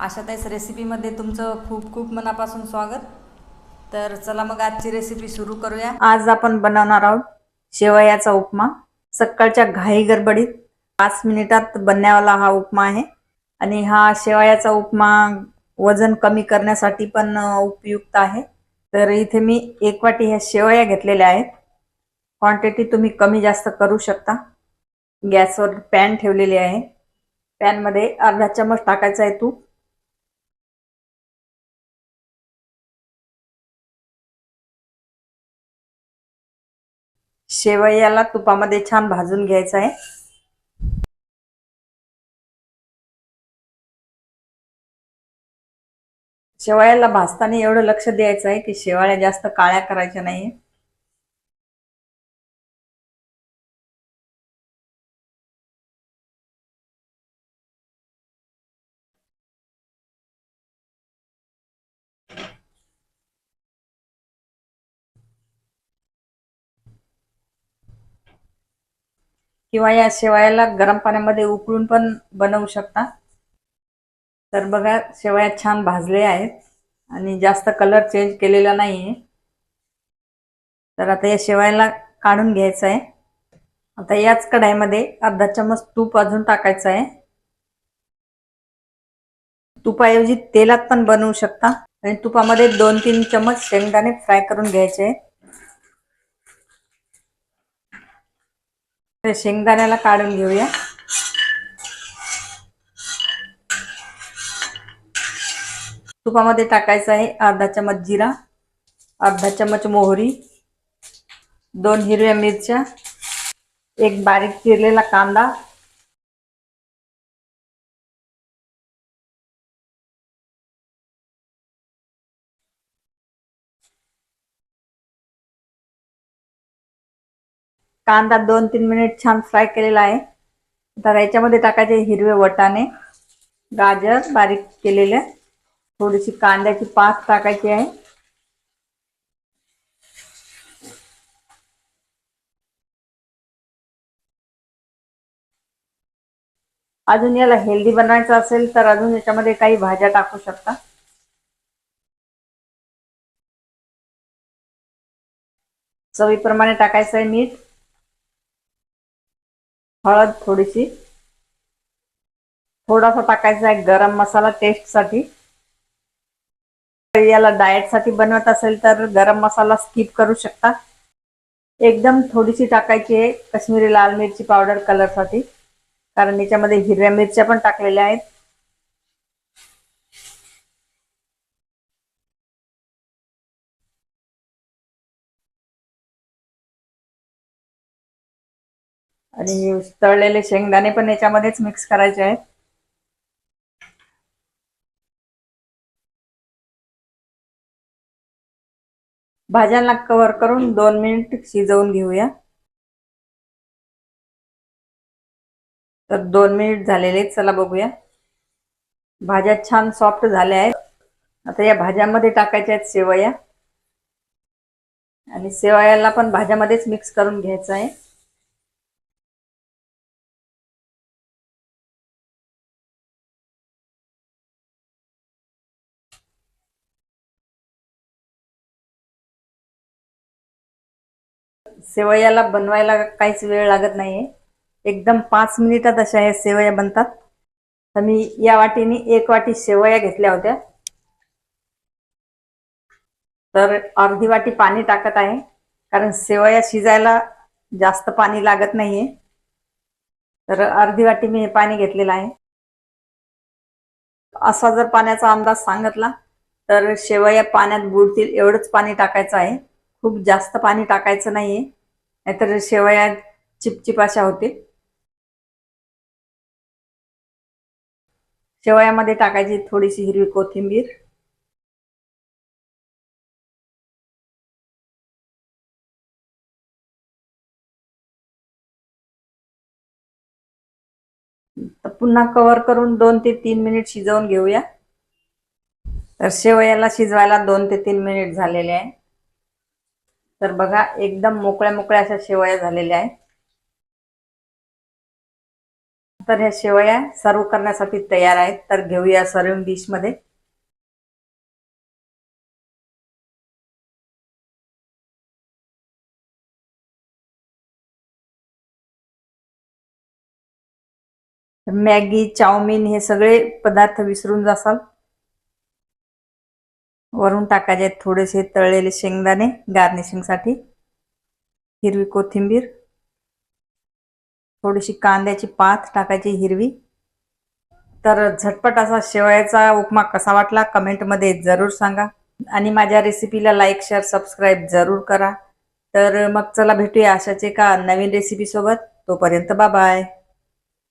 आशाताईच रेसिपीमध्ये तुमचं खूप खूप मनापासून स्वागत। तर चला मग आजची रेसिपी सुरू करूया। आज आपण बनवणार आहोत शेवयाचा उपमा। सकाळच्या घाई गडबडीत 5 मिनिटात बनण्यावाला हा उपमा आहे आणि हा शेवयाचा उपमा वजन कमी करण्यासाठी पण उपयुक्त आहे। तर इथे मी 1 वाटी ह्या शेवया घेतलेल्या आहेत। क्वांटिटी तुम्ही कमी जास्त करू शकता। गॅसवर पॅन ठेवलेली आहे। पॅन मध्ये अर्धा चमच टाकायचा आहे तूप। शेवयाला तुपामध्ये छान भाजून घ्यायचं आहे। शेवयाला भाजताना एवढं लक्ष द्यायचं आहे की शेवया जास्त काळ्या करायच्या नाही। किंवा या शेवयाला गरम पाण्यामध्ये उकळून पण बनवू शकता। तर बघा शेवया छान भाजले आहेत आणि जास्त कलर चेंज केलेला नाहीये। तर आता या शेवयाला काढून घ्यायचं आहे। आता याच कढाईमध्ये अर्धा चमच तूप अजून टाकायचं आहे। तुपाऐवजी तेलात पण बनवू शकता आणि तुपामध्ये 2-3 चमच शेंगदाणे फ्राय करून घ्यायचे। तर शेंगदाण्याला काढून घेऊया। तुपामध्ये टाकायचा आहे अर्धा चमच जिरा, अर्धा चमच मोहरी, 2 हिरव्या मिरच्या, एक बारीक चिरलेला कांदा, कांदा 2-3 मिनिट छान फ्राय केलेला आहे। आता याच्यामध्ये टाकायचे हिरवे वाटाणे, गाजर बारीक केलेले, थोडीशी कांद्याची पात टाकायची आहे। अजून याला हेल्दी बनवायचं असेल तर अजून याच्यामध्ये काही भाज्या टाकू शकता। चवीप्रमाणे टाकायचं आहे मीठ, हळद थोडीशी, थोडासा टाकायचा आहे गरम मसाला टेस्ट साठी। याला डाएट साठी बनवत असेल तर गरम मसाला स्किप करू शकता। एकदम थोडीशी टाकायची आहे काश्मीरी लाल मिरची पावडर कलर साठी, कारण याच्यामध्ये हिरव्या मिरच्या पण टाकलेल्या आहेत। आणि तळलेले शेंगदाणे पण याच्यामध्येच मिक्स करायचे आहेत। भाज्यांना कव्हर करून 2 मिनिट शिजवून घेऊया। तर 2 मिनिट झालेले, चला बघूया। भाज्या छान सॉफ्ट झाल्या आहेत। आता या भाज्यांमध्ये टाकायच्या आहेत शेवया आणि शेवयाला पण भाज्यामध्येच मिक्स करून घ्यायचं आहे। शेवयाला बनवायला काहीच वेळ लागत नाहीये, एकदम 5 मिनिटात अशा या शेवया बनतात। तर मी या वाटीने 1 वाटी शेवया घेतल्या होत्या, तर अर्धी वाटी पाणी टाकत आहे, कारण शेवया शिजायला जास्त पाणी लागत नाहीये। तर अर्धी वाटी मी हे पाणी घेतलेलं आहे। असा जर पाण्याचा अंदाज सांगितला तर शेवया पाण्यात बुडतील एवढंच पाणी टाकायचं आहे। खूप जास्त पाणी टाकायचं नाहीये, नाहीतर शेवया चिपचिप अशा होतील। शेवयामध्ये टाकायची थोडीशी हिरवी कोथिंबीर, तर पुन्हा कव्हर करून 2 ते 3 मिनिट शिजवून घेऊया। तर शेवयाला शिजवायला 2 ते 3 मिनिट झालेले आहे। तर बघा एकदम मोकळ्या मोकळ्या अशा शेवया झालेल्या आहेत। तर ह्या शेवया सर्व करण्यासाठी तयार आहेत. तर घेऊया सर्विंग डिश मध्ये. मॅगी, चाऊमिन हे सगळे पदार्थ विसरून जासाल. वरून टाकायचे थोडेसे तळलेले शेंगदाणे गार्निशिंग साठी, हिरवी कोथिंबीर, थोडीशी कांद्याची पात टाकायची हिरवी. तर झटपट असा शेवयाचा उपमा कसा वाटला कमेंट मध्ये जरूर सांगा आणि माझ्या रेसिपीला लाईक, शेअर, सबस्क्राईब जरूर करा. तर मग चला भेटूया अशाच एका नवीन रेसिपी सोबत. तोपर्यंत बाय बाय.